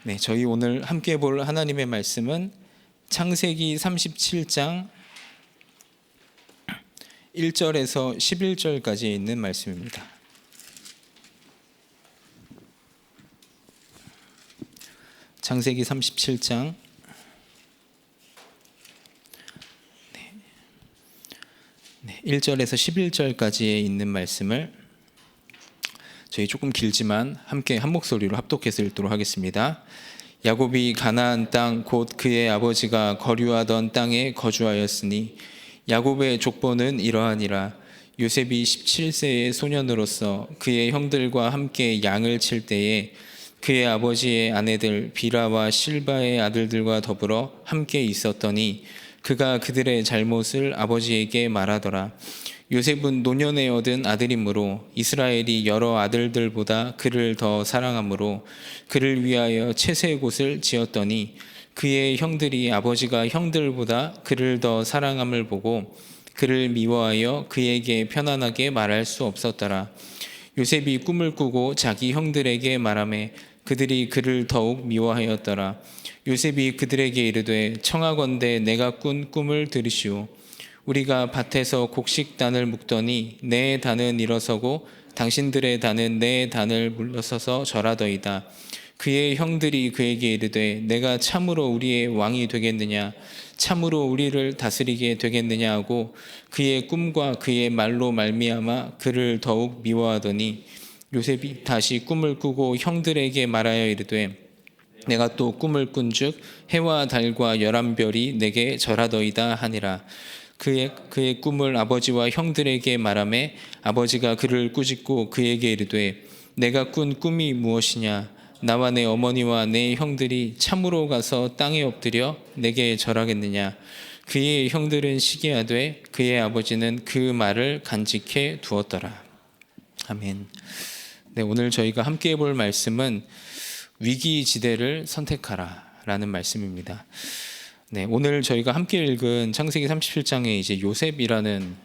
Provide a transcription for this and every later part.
네, 저희 오늘 함께 볼 하나님의 말씀은 창세기 37장 1절에서 11절까지 있는 말씀입니다. 창세기 37장 1절에서 11절까지에 있는 말씀을 저희 조금 길지만 함께 한 목소리로 합독해서 읽도록 하겠습니다. 야곱이 가나안 땅 곧 그의 아버지가 거류하던 땅에 거주하였으니 야곱의 족보는 이러하니라. 요셉이 17세의 소년으로서 그의 형들과 함께 양을 칠 때에 그의 아버지의 아내들 비라와 실바의 아들들과 더불어 함께 있었더니 그가 그들의 잘못을 아버지에게 말하더라. 요셉은 노년에 얻은 아들이므로 이스라엘이 여러 아들들보다 그를 더 사랑하므로 그를 위하여 채색 옷을 지었더니 그의 형들이 아버지가 형들보다 그를 더 사랑함을 보고 그를 미워하여 그에게 편안하게 말할 수 없었더라. 요셉이 꿈을 꾸고 자기 형들에게 말하매 그들이 그를 더욱 미워하였더라. 요셉이 그들에게 이르되 청하건대 내가 꾼 꿈을 들으시오. 우리가 밭에서 곡식단을 묶더니 내 단은 일어서고 당신들의 단은 내 단을 물러서서 절하더이다. 그의 형들이 그에게 이르되 내가 참으로 우리의 왕이 되겠느냐, 참으로 우리를 다스리게 되겠느냐 하고 그의 꿈과 그의 말로 말미암아 그를 더욱 미워하더니 요셉이 다시 꿈을 꾸고 형들에게 말하여 이르되 내가 또 꿈을 꾼즉 해와 달과 11별이 내게 절하더이다 하니라. 그의 꿈을 아버지와 형들에게 말하매 아버지가 그를 꾸짖고 그에게 이르되 내가 꾼 꿈이 무엇이냐, 나와 내 어머니와 내 형들이 참으로 가서 땅에 엎드려 내게 절하겠느냐. 그의 형들은 시기하되 그의 아버지는 그 말을 간직해 두었더라. 아멘. 네, 오늘 저희가 함께 볼 말씀은 위기지대를 선택하라 라는 말씀입니다. 네, 오늘 저희가 함께 읽은 창세기 37장에 이제 요셉이라는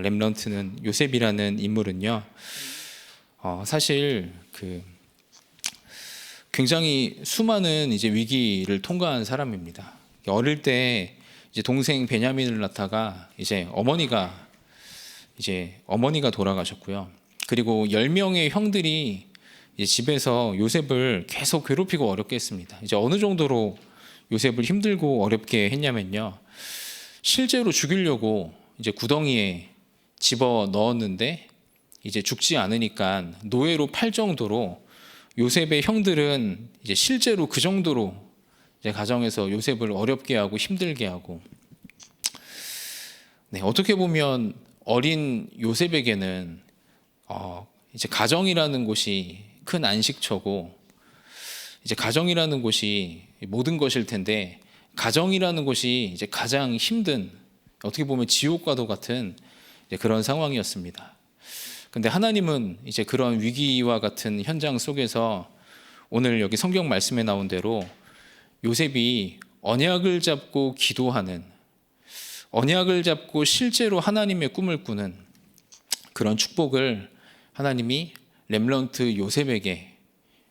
렘넌트는 요셉이라는 인물은요, 사실 굉장히 수많은 이제 위기를 통과한 사람입니다. 어릴 때 이제 동생 베냐민을 낳다가 이제 어머니가 돌아가셨고요. 그리고 10명의 형들이 이제 집에서 요셉을 계속 괴롭히고 어렵게 했습니다. 이제 어느 정도로 요셉을 힘들고 어렵게 했냐면요, 실제로 죽이려고 이제 구덩이에 집어 넣었는데 이제 죽지 않으니까 노예로 팔 정도로 요셉의 형들은 이제 실제로 그 정도로 이제 가정에서 요셉을 어렵게 하고 힘들게 하고, 네, 어떻게 보면 어린 요셉에게는 이제 가정이라는 곳이 큰 안식처고 이제 가정이라는 곳이 모든 것일 텐데 가정이라는 곳이 이제 가장 힘든, 어떻게 보면 지옥과도 같은 이제 그런 상황이었습니다. 근데 하나님은 이제 그런 위기와 같은 현장 속에서 오늘 여기 성경 말씀에 나온 대로 요셉이 언약을 잡고 기도하는, 언약을 잡고 실제로 하나님의 꿈을 꾸는 그런 축복을 하나님이 렘넌트 요셉에게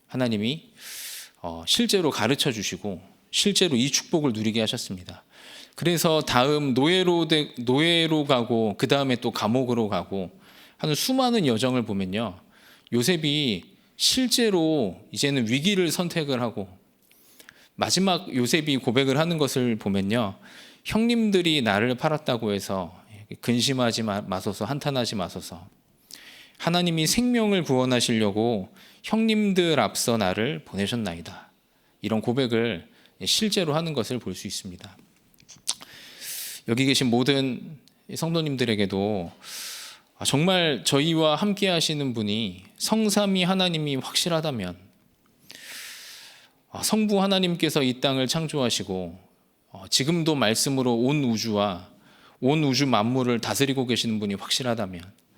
하나님이 실제로 가르쳐 주시고 실제로 이 축복을 누리게 하셨습니다. 그래서 다음 노예로 가고 그 다음에 또 감옥으로 가고 하는 수많은 여정을 보면요, 요셉이 실제로 이제는 위기를 선택을 하고 마지막 요셉이 고백을 하는 것을 보면요, 형님들이 나를 팔았다고 해서 근심하지 마소서, 한탄하지 마소서. 하나님이 생명을 구원하시려고 형님들 앞서 나를 보내셨나이다. 이런 고백을 실제로 하는 것을 볼 수 있습니다. 여기 계신 모든 성도님들에게도 정말 저희와 함께 하시는 분이 성삼위 하나님이 확실하다면, 성부 하나님께서 이 땅을 창조하시고 지금도 말씀으로 온 우주와 온 우주 만물을 다스리고 계시는 분이 확실하다면,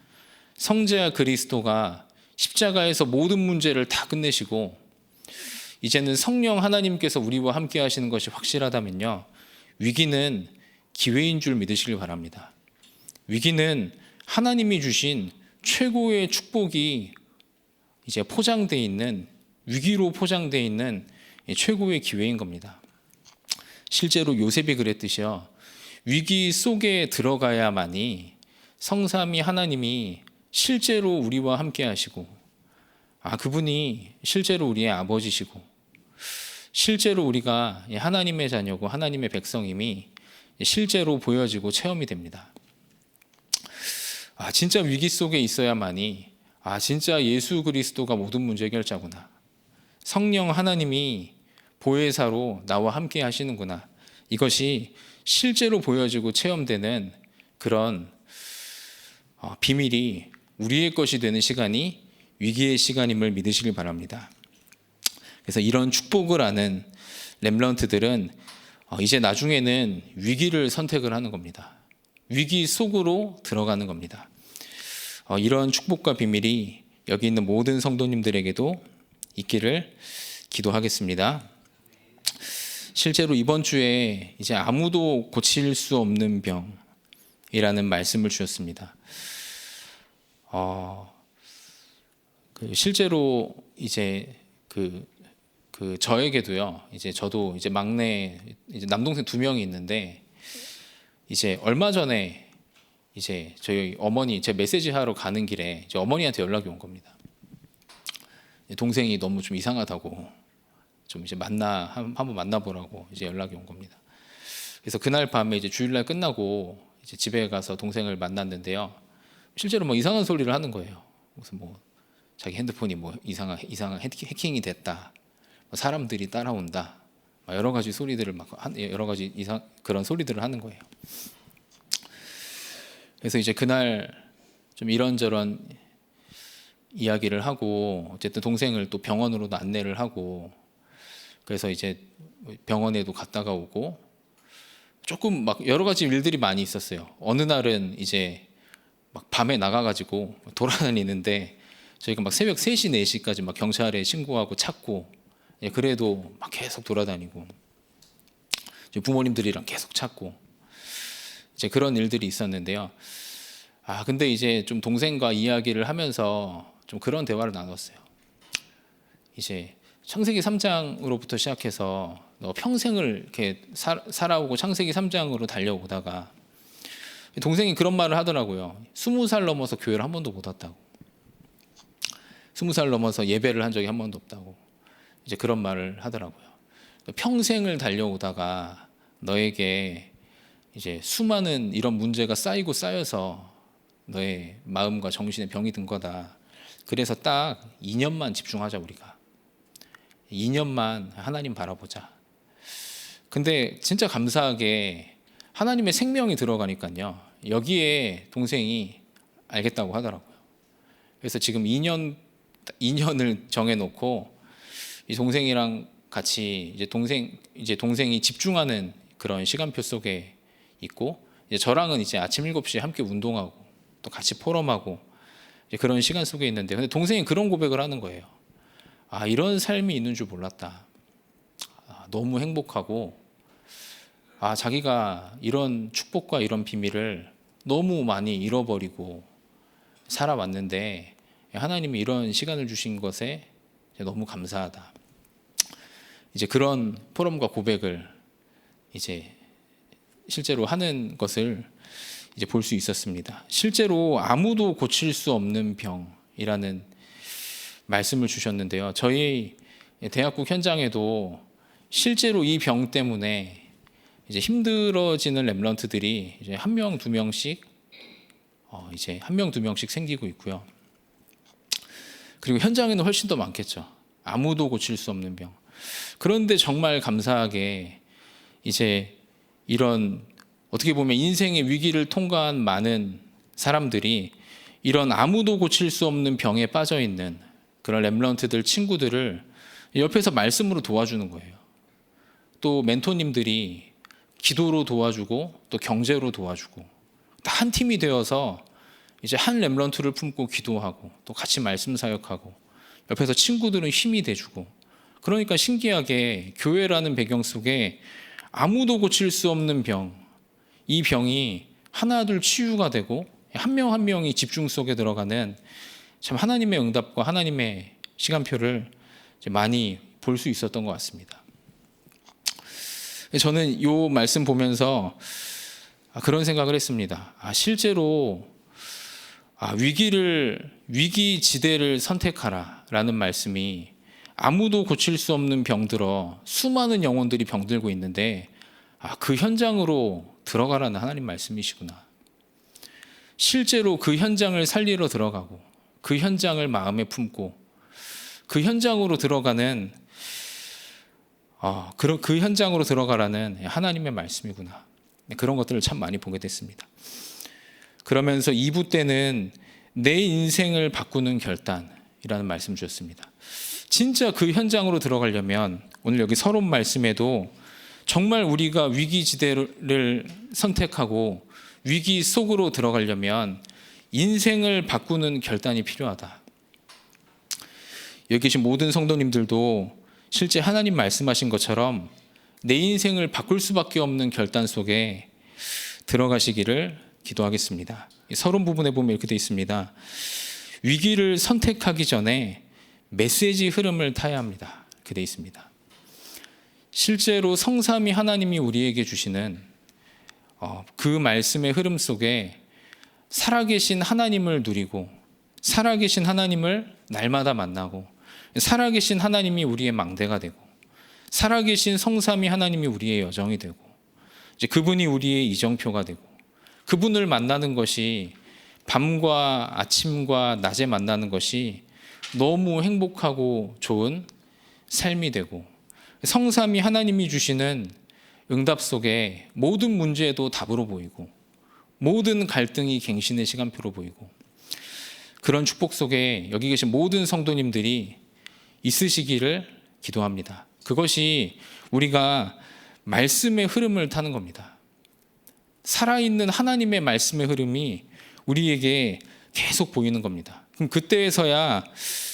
성자야 그리스도가 십자가에서 모든 문제를 다 끝내시고 이제는 성령 하나님께서 우리와 함께 하시는 것이 확실하다면요, 위기는 기회인 줄 믿으시길 바랍니다. 위기는 하나님이 주신 최고의 축복이 이제 포장되어 있는 위기로 포장되어 있는 최고의 기회인 겁니다. 실제로 요셉이 그랬듯이요. 위기 속에 들어가야만이 성삼위 하나님이 실제로 우리와 함께 하시고, 그분이 실제로 우리의 아버지시고, 실제로 우리가 하나님의 자녀고 하나님의 백성임이 실제로 보여지고 체험이 됩니다. 진짜 위기 속에 있어야만이 진짜 예수 그리스도가 모든 문제 해결자구나. 성령 하나님이 보혜사로 나와 함께 하시는구나. 이것이 실제로 보여지고 체험되는 그런 비밀이 우리의 것이 되는 시간이 위기의 시간임을 믿으시길 바랍니다. 그래서 이런 축복을 아는 렘넌트들은 이제 나중에는 위기를 선택을 하는 겁니다. 위기 속으로 들어가는 겁니다. 이런 축복과 비밀이 여기 있는 모든 성도님들에게도 있기를 기도하겠습니다. 실제로 이번 주에 이제 아무도 고칠 수 없는 병이라는 말씀을 주셨습니다. 실제로 이제 저에게도요. 이제 저도 이제 막내 이제 남동생 2명이 있는데, 이제 얼마 전에 이제 저희 어머니 제 메시지 하러 가는 길에 이제 어머니한테 연락이 온 겁니다. 동생이 너무 좀 이상하다고, 좀 이제 한번 만나보라고 이제 연락이 온 겁니다. 그래서 그날 밤에 이제 주일날 끝나고 이제 집에 가서 동생을 만났는데요. 실제로 뭐 이상한 소리를 하는 거예요. 그래서 뭐 자기 핸드폰이 뭐 이상한 해킹이 됐다. 사람들이 따라온다. 여러 가지 소리들을 여러 가지 그런 소리들을 하는 거예요. 그래서 이제 그날 좀 이런저런 이야기를 하고, 어쨌든 동생을 또 병원으로도 안내를 하고, 그래서 이제 병원에도 갔다가 오고, 조금 막 여러 가지 일들이 많이 있었어요. 어느 날은 이제 막 밤에 나가가지고 돌아다니는데, 저희가 막 새벽 3시, 4시까지 막 경찰에 신고하고 찾고, 그래도 막 계속 돌아다니고, 부모님들이랑 계속 찾고, 이제 그런 일들이 있었는데요. 근데 이제 좀 동생과 이야기를 하면서 좀 그런 대화를 나눴어요. 이제 창세기 3장으로부터 시작해서 너 평생을 이렇게 살아오고 창세기 3장으로 달려오다가, 동생이 그런 말을 하더라고요. 20살 넘어서 교회를 한 번도 못 왔다고. 20살 넘어서 예배를 한 적이 한 번도 없다고. 이제 그런 말을 하더라고요. 평생을 달려오다가 너에게 이제 수많은 이런 문제가 쌓여서 너의 마음과 정신에 병이 든 거다. 그래서 딱 2년만 집중하자, 우리가. 2년만 하나님 바라보자. 근데 진짜 감사하게 하나님의 생명이 들어가니까요. 여기에 동생이 알겠다고 하더라고요. 그래서 지금 2년을 정해놓고 이 동생이랑 같이 이제 동생이 집중하는 그런 시간표 속에 있고, 이제 저랑은 이제 아침 7시에 함께 운동하고 또 같이 포럼하고 이제 그런 시간 속에 있는데, 근데 동생이 그런 고백을 하는 거예요. 이런 삶이 있는 줄 몰랐다. 너무 행복하고, 자기가 이런 축복과 이런 비밀을 너무 많이 잃어버리고 살아왔는데 하나님이 이런 시간을 주신 것에 너무 감사하다. 이제 그런 포럼과 고백을 이제 실제로 하는 것을 이제 볼 수 있었습니다. 실제로 아무도 고칠 수 없는 병이라는 말씀을 주셨는데요. 저희 대학국 현장에도 실제로 이 병 때문에 이제 힘들어지는 렘넌트들이 이제 1명, 2명씩 이제 1명, 2명씩 생기고 있고요. 그리고 현장에는 훨씬 더 많겠죠. 아무도 고칠 수 없는 병. 그런데 정말 감사하게 이제 이런 어떻게 보면 인생의 위기를 통과한 많은 사람들이 이런 아무도 고칠 수 없는 병에 빠져 있는 그런 렘넌트들 친구들을 옆에서 말씀으로 도와주는 거예요. 또 멘토님들이 기도로 도와주고 또 경제로 도와주고, 다 한 팀이 되어서 이제 한 렘넌트를 품고 기도하고 또 같이 말씀 사역하고, 옆에서 친구들은 힘이 돼주고. 그러니까 신기하게 교회라는 배경 속에 아무도 고칠 수 없는 병, 이 병이 하나둘 치유가 되고 한 명 한 명이 집중 속에 들어가는 참 하나님의 응답과 하나님의 시간표를 많이 볼 수 있었던 것 같습니다. 저는 이 말씀 보면서 그런 생각을 했습니다. 실제로 위기지대를 선택하라라는 말씀이 아무도 고칠 수 없는 병들어 수많은 영혼들이 병들고 있는데 그 현장으로 들어가라는 하나님 말씀이시구나. 실제로 그 현장을 살리러 들어가고 그 현장을 마음에 품고 그 현장으로 들어가는 그 현장으로 들어가라는 하나님의 말씀이구나. 그런 것들을 참 많이 보게 됐습니다. 그러면서 2부 때는 내 인생을 바꾸는 결단이라는 말씀 주셨습니다. 진짜 그 현장으로 들어가려면 오늘 여기 서론 말씀에도 정말 우리가 위기지대를 선택하고 위기 속으로 들어가려면 인생을 바꾸는 결단이 필요하다. 여기 계신 모든 성도님들도 실제 하나님 말씀하신 것처럼 내 인생을 바꿀 수밖에 없는 결단 속에 들어가시기를 기도하겠습니다. 서론 부분에 보면 이렇게 되어 있습니다. 위기를 선택하기 전에 메시지 흐름을 타야 합니다. 이렇게 되어 있습니다. 실제로 성삼위 하나님이 우리에게 주시는 그 말씀의 흐름 속에 살아계신 하나님을 누리고 살아계신 하나님을 날마다 만나고 살아계신 하나님이 우리의 망대가 되고 살아계신 성삼위 하나님이 우리의 여정이 되고 이제 그분이 우리의 이정표가 되고 그분을 만나는 것이 밤과 아침과 낮에 만나는 것이 너무 행복하고 좋은 삶이 되고 성삼위 하나님이 주시는 응답 속에 모든 문제에도 답으로 보이고 모든 갈등이 갱신의 시간표로 보이고 그런 축복 속에 여기 계신 모든 성도님들이 있으시기를 기도합니다. 그것이 우리가 말씀의 흐름을 타는 겁니다. 살아있는 하나님의 말씀의 흐름이 우리에게 계속 보이는 겁니다. 그럼 그때에서야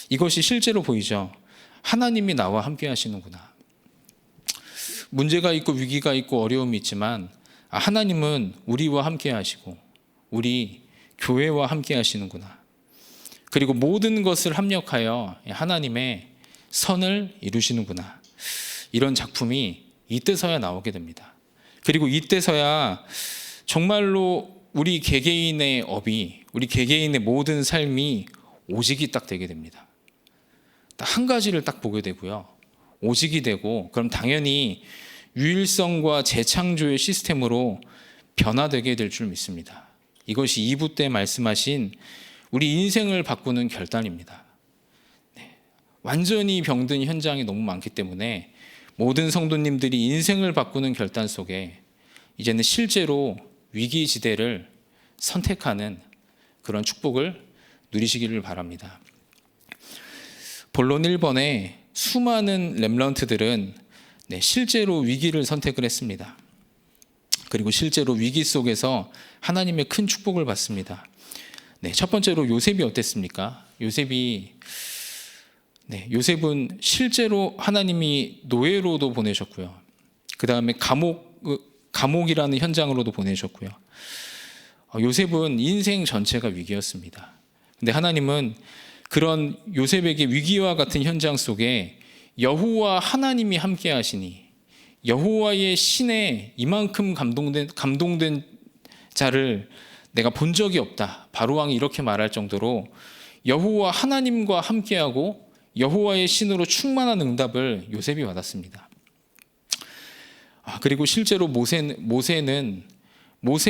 이것이 실제로 보이죠. 하나님이 나와 함께 하시는구나. 문제가 있고 위기가 있고 어려움이 있지만 하나님은 우리와 함께 하시고 우리 교회와 함께 하시는구나. 그리고 모든 것을 합력하여 하나님의 선을 이루시는구나. 이런 작품이 이때서야 나오게 됩니다. 그리고 이때서야 정말로 우리 개개인의 업이 우리 개개인의 모든 삶이 오직이 딱 되게 됩니다. 딱 한 가지를 딱 보게 되고요. 오직이 되고 그럼 당연히 유일성과 재창조의 시스템으로 변화되게 될 줄 믿습니다. 이것이 2부 때 말씀하신 우리 인생을 바꾸는 결단입니다. 완전히 병든 현장이 너무 많기 때문에 모든 성도님들이 인생을 바꾸는 결단 속에 이제는 실제로 위기지대를 선택하는 그런 축복을 누리시기를 바랍니다. 본론 1번에 수많은 렘넌트들은 실제로 위기를 선택을 했습니다. 그리고 실제로 위기 속에서 하나님의 큰 축복을 받습니다. 첫 번째로 요셉이 어땠습니까? 요셉은 실제로 하나님이 노예로도 보내셨고요. 그 다음에 감옥이라는 현장으로도 보내셨고요. 요셉은 인생 전체가 위기였습니다. 근데 하나님은 그런 요셉에게 위기와 같은 현장 속에 여호와 하나님이 함께 하시니 여호와의 신에 이만큼 감동된 자를 내가 본 적이 없다. 바로왕이 이렇게 말할 정도로 여호와 하나님과 함께하고 여호와의 신으로 충만한 응답을 요셉이 받았습니다. 그리고 실제로 모세의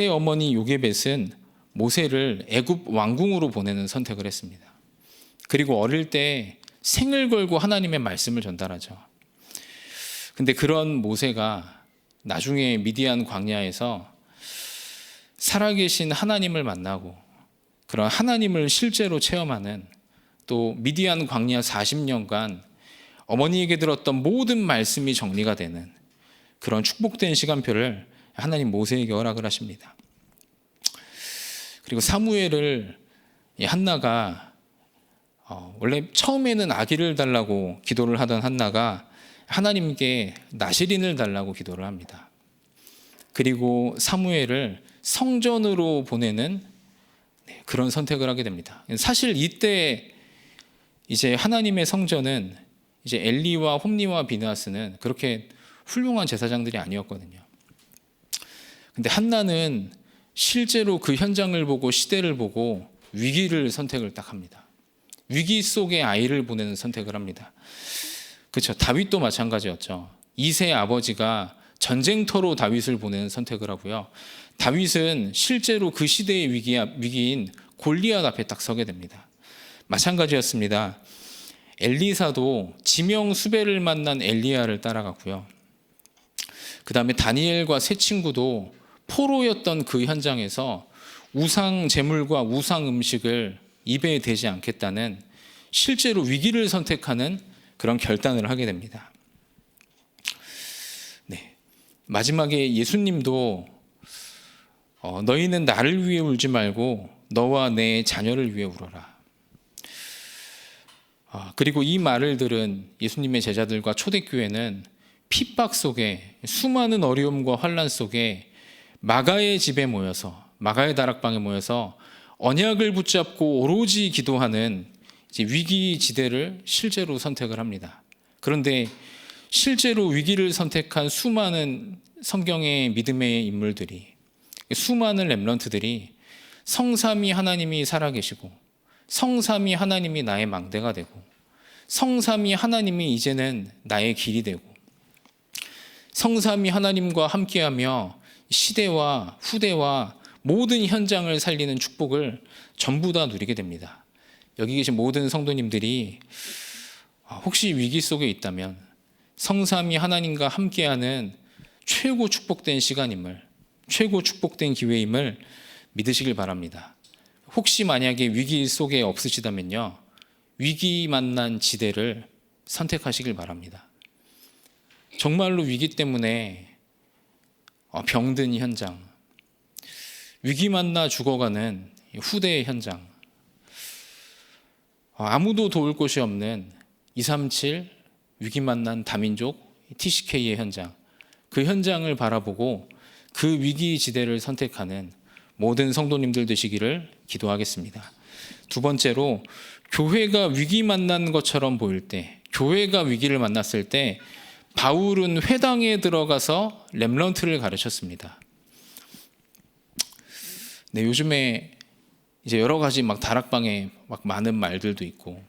어머니 요게벳은 모세를 애굽 왕궁으로 보내는 선택을 했습니다. 그리고 어릴 때 생을 걸고 하나님의 말씀을 전달하죠. 근데 그런 모세가 나중에 미디안 광야에서 살아계신 하나님을 만나고 그런 하나님을 실제로 체험하는 또 미디안 광야 40년간 어머니에게 들었던 모든 말씀이 정리가 되는 그런 축복된 시간표를 하나님 모세에게 허락을 하십니다. 그리고 사무엘을 한나가 원래 처음에는 아기를 달라고 기도를 하던 한나가 하나님께 나실인을 달라고 기도를 합니다. 그리고 사무엘을 성전으로 보내는 그런 선택을 하게 됩니다. 사실 이때 이제 하나님의 성전은 이제 엘리와 홈리와 비느하스는 그렇게 훌륭한 제사장들이 아니었거든요. 근데 한나는 실제로 그 현장을 보고 시대를 보고 위기를 선택을 딱 합니다. 위기 속에 아이를 보내는 선택을 합니다. 그렇죠. 다윗도 마찬가지였죠. 이세의 아버지가 전쟁터로 다윗을 보내는 선택을 하고요. 다윗은 실제로 그 시대의 위기인 골리앗 앞에 딱 서게 됩니다. 마찬가지였습니다. 엘리사도 지명 수배를 만난 엘리야를 따라갔고요. 그 다음에 다니엘과 세 친구도 포로였던 그 현장에서 우상 제물과 우상 음식을 입에 대지 않겠다는 실제로 위기를 선택하는 그런 결단을 하게 됩니다. 네. 마지막에 예수님도 너희는 나를 위해 울지 말고 너와 내 자녀를 위해 울어라. 그리고 이 말을 들은 예수님의 제자들과 초대교회는 핍박 속에 수많은 어려움과 환난 속에 마가의 집에 모여서 마가의 다락방에 모여서 언약을 붙잡고 오로지 기도하는 이제 위기 지대를 실제로 선택을 합니다. 그런데 실제로 위기를 선택한 수많은 성경의 믿음의 인물들이 수많은 렘넌트들이 성삼위 하나님이 살아계시고 성삼위 하나님이 나의 망대가 되고 성삼위 하나님이 이제는 나의 길이 되고 성삼위 하나님과 함께하며 시대와 후대와 모든 현장을 살리는 축복을 전부 다 누리게 됩니다. 여기 계신 모든 성도님들이 혹시 위기 속에 있다면 성삼위 하나님과 함께하는 최고 축복된 시간임을, 최고 축복된 기회임을 믿으시길 바랍니다. 혹시 만약에 위기 속에 없으시다면요, 위기 만난 지대를 선택하시길 바랍니다. 정말로 위기 때문에 병든 현장, 위기 만나 죽어가는 후대의 현장, 아무도 도울 곳이 없는 237 위기 만난 다민족 TCK의 현장, 그 현장을 바라보고 그 위기 지대를 선택하는 모든 성도님들 되시기를 기도하겠습니다. 두 번째로, 교회가 위기 만난 것처럼 보일 때, 교회가 위기를 만났을 때 바울은 회당에 들어가서 렘넌트를 가르쳤습니다. 네, 요즘에 이제 여러 가지 막 다락방에 막 많은 말들도 있고,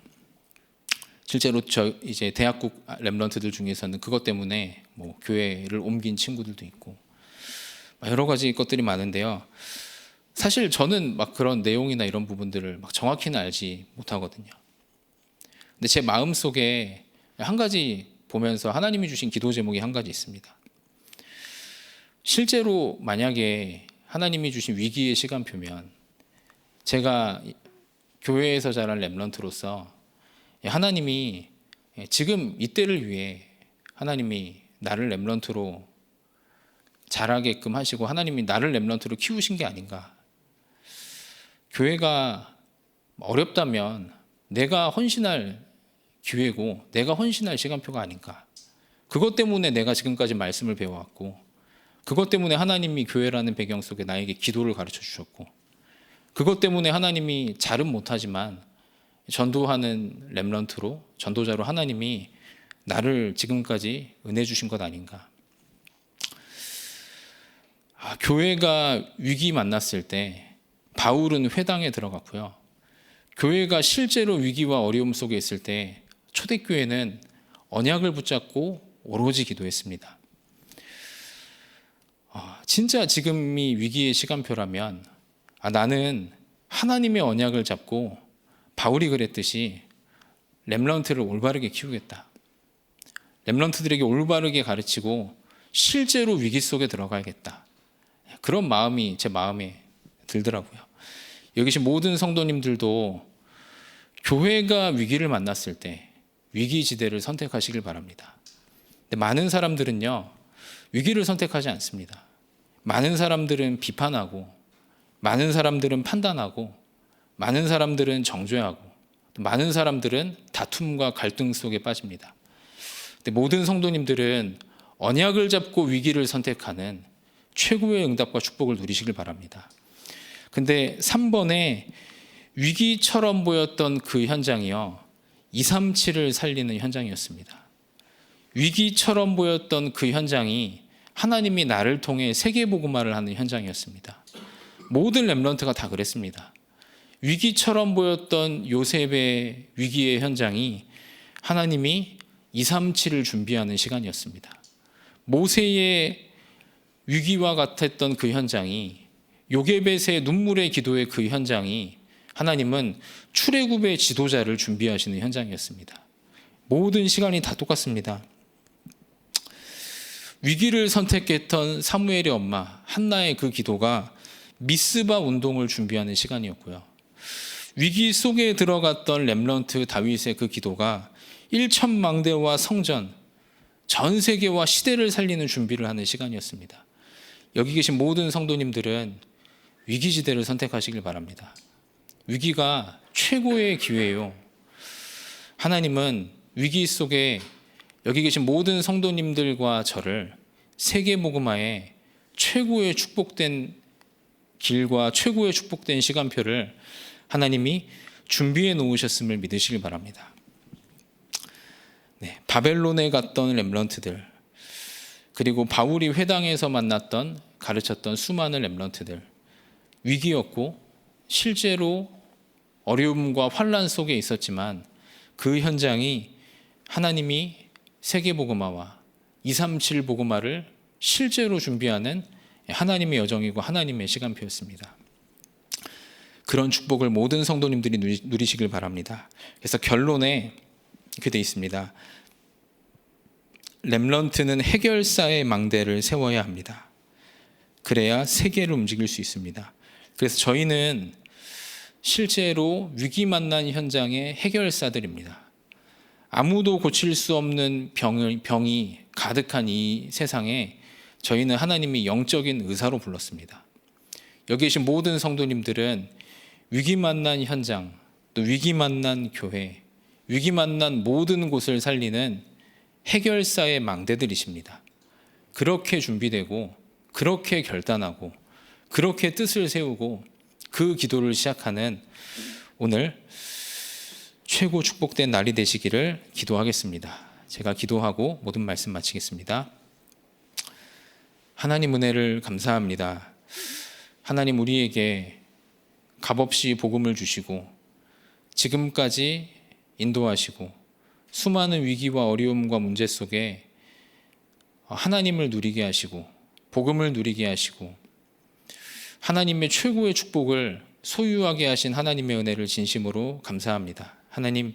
실제로 저 이제 대학국 렘넌트들 중에서는 그것 때문에 뭐 교회를 옮긴 친구들도 있고 여러 가지 것들이 많은데요. 사실 저는 막 그런 내용이나 이런 부분들을 막 정확히는 알지 못하거든요. 근데 제 마음 속에 한 가지 보면서 하나님이 주신 기도 제목이 한 가지 있습니다. 실제로 만약에 하나님이 주신 위기의 시간표면 제가 교회에서 자란 렘넌트로서 하나님이 지금 이때를 위해 하나님이 나를 렘넌트로 자라게끔 하시고 하나님이 나를 렘넌트로 키우신 게 아닌가. 교회가 어렵다면 내가 헌신할 기회고 내가 헌신할 시간표가 아닌가. 그것 때문에 내가 지금까지 말씀을 배워왔고 그것 때문에 하나님이 교회라는 배경 속에 나에게 기도를 가르쳐 주셨고 그것 때문에 하나님이 잘은 못하지만 전도하는 렘넌트로 전도자로 하나님이 나를 지금까지 은혜 주신 것 아닌가. 교회가 위기 만났을 때 바울은 회당에 들어갔고요. 교회가 실제로 위기와 어려움 속에 있을 때 초대교회는 언약을 붙잡고 오로지 기도했습니다. 진짜 지금이 위기의 시간표라면 나는 하나님의 언약을 잡고 바울이 그랬듯이 렘넌트를 올바르게 키우겠다. 렘넌트들에게 올바르게 가르치고 실제로 위기 속에 들어가야겠다. 그런 마음이 제 마음에 들더라고요. 여기 계신 모든 성도님들도 교회가 위기를 만났을 때 위기 지대를 선택하시길 바랍니다. 근데 많은 사람들은요, 위기를 선택하지 않습니다. 많은 사람들은 비판하고 많은 사람들은 판단하고 많은 사람들은 정죄하고 많은 사람들은 다툼과 갈등 속에 빠집니다. 근데 모든 성도님들은 언약을 잡고 위기를 선택하는 최고의 응답과 축복을 누리시길 바랍니다. 근데 3번에 위기처럼 보였던 그 현장이요, 237을 살리는 현장이었습니다. 위기처럼 보였던 그 현장이 하나님이 나를 통해 세계복음화를 하는 현장이었습니다. 모든 렘넌트가 다 그랬습니다. 위기처럼 보였던 요셉의 위기의 현장이 하나님이 237을 준비하는 시간이었습니다. 모세의 위기와 같았던 그 현장이, 요게벳의 눈물의 기도의 그 현장이 하나님은 출애굽의 지도자를 준비하시는 현장이었습니다. 모든 시간이 다 똑같습니다. 위기를 선택했던 사무엘의 엄마 한나의 그 기도가 미스바 운동을 준비하는 시간이었고요. 위기 속에 들어갔던 렘넌트 다윗의 그 기도가 1천망대와 성전, 전 세계와 시대를 살리는 준비를 하는 시간이었습니다. 여기 계신 모든 성도님들은 위기지대를 선택하시길 바랍니다. 위기가 최고의 기회예요. 하나님은 위기 속에 여기 계신 모든 성도님들과 저를 세계복음화의 최고의 축복된 길과 최고의 축복된 시간표를 하나님이 준비해 놓으셨음을 믿으시길 바랍니다. 네, 바벨론에 갔던 렘넌트들, 그리고 바울이 회당에서 만났던, 가르쳤던 수많은 렘넌트들, 위기였고 실제로 어려움과 환난 속에 있었지만 그 현장이 하나님이 세계복음화와 237 복음화를 실제로 준비하는 하나님의 여정이고 하나님의 시간표였습니다. 그런 축복을 모든 성도님들이 누리시길 바랍니다. 그래서 결론에 이렇게 되어 있습니다. 렘넌트는 해결사의 망대를 세워야 합니다. 그래야 세계를 움직일 수 있습니다. 그래서 저희는 실제로 위기 만난 현장의 해결사들입니다. 아무도 고칠 수 없는 병이 가득한 이 세상에 저희는 하나님이 영적인 의사로 불렀습니다. 여기 계신 모든 성도님들은 위기 만난 현장, 또 위기 만난 교회, 위기 만난 모든 곳을 살리는 해결사의 망대들이십니다. 그렇게 준비되고, 그렇게 결단하고, 그렇게 뜻을 세우고 그 기도를 시작하는 오늘 최고 축복된 날이 되시기를 기도하겠습니다. 제가 기도하고 모든 말씀 마치겠습니다. 하나님 은혜를 감사합니다. 하나님 우리에게 값없이 복음을 주시고 지금까지 인도하시고 수많은 위기와 어려움과 문제 속에 하나님을 누리게 하시고 복음을 누리게 하시고 하나님의 최고의 축복을 소유하게 하신 하나님의 은혜를 진심으로 감사합니다. 하나님,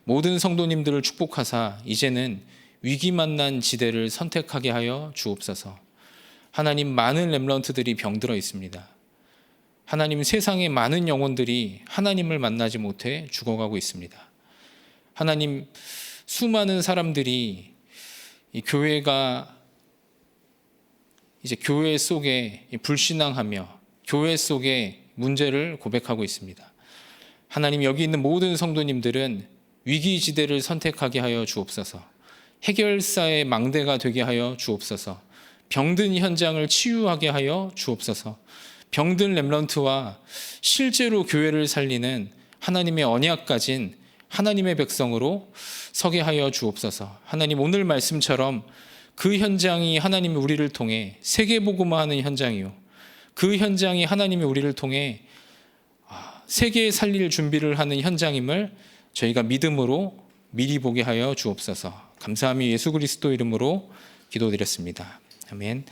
모든 성도님들을 축복하사 이제는 위기 만난 지대를 선택하게 하여 주옵소서. 하나님, 많은 렘넌트들이 병들어 있습니다. 하나님, 세상의 많은 영혼들이 하나님을 만나지 못해 죽어가고 있습니다. 하나님, 수많은 사람들이 이 교회가 이제 교회 속에 불신앙하며 교회 속에 문제를 고백하고 있습니다. 하나님, 여기 있는 모든 성도님들은 위기지대를 선택하게 하여 주옵소서. 해결사의 망대가 되게 하여 주옵소서. 병든 현장을 치유하게 하여 주옵소서. 병든 렘넌트와 실제로 교회를 살리는 하나님의 언약 가진 하나님의 백성으로 서게 하여 주옵소서. 하나님, 오늘 말씀처럼 그 현장이 하나님이 우리를 통해 세계복음화하는 현장이요, 그 현장이 하나님이 우리를 통해 세계에 살릴 준비를 하는 현장임을 저희가 믿음으로 미리 보게 하여 주옵소서. 감사함이 예수 그리스도 이름으로 기도드렸습니다. 아멘.